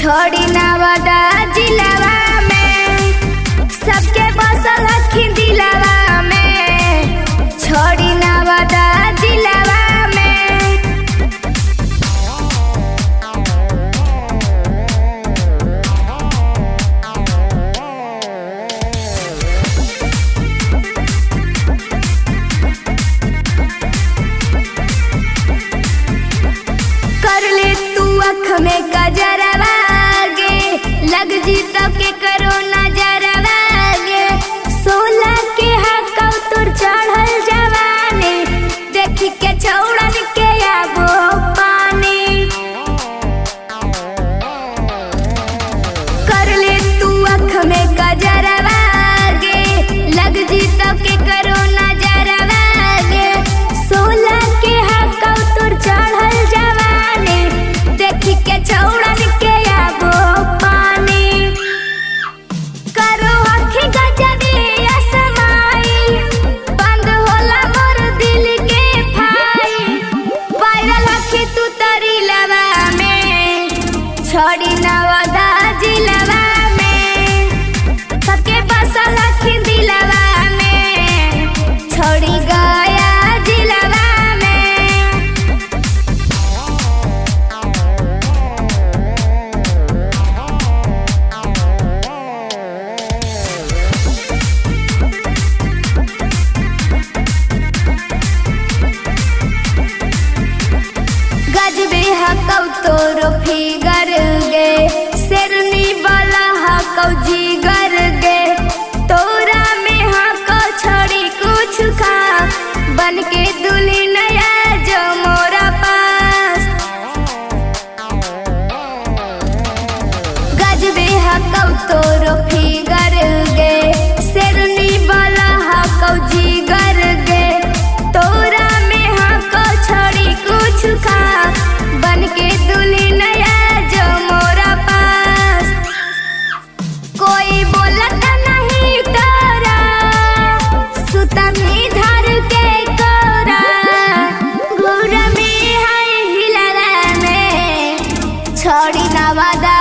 छोड़ी नवादा जिलावा में सबके बसल हखिन दिलावा में। छोड़ी नवादा जिलावा में कर ले तू अख में गजरवा लग जी तब के करो नजरवा गे। 16 के हकौ तोर चढ़ल जवानी देखी के छौड़न के आबो पानी। कर ले तू अख में गजरवा गे लग जी तब के करो नजरवा गे। 16 के हकौ तोर चढ़ल जवानी देखी के छौड़न के आबो छोड़ी नवादा जिलावा में सबके बसल हखिन दिलावा में। छोड़ी गया जिलावा में गजबे हकौ तोरो फिगर गे शेरनी वाला हकौ जिगर गे। तोरा में हकौ छोड़ी कुछ खा बन के दुल्हन आ जो मोरा पास। गजबे हकौ तोरो फिगर गे शेरनी वाला हकौ जिगर गे। तोरा में हकौ छोड़ी कुछ खा बन के दुल्हन आ जो मोरा पास। कोई बोलत नहीं तोरा सुतमी धर के कोरा घूर में है हिलरा में। छोड़ी नवादा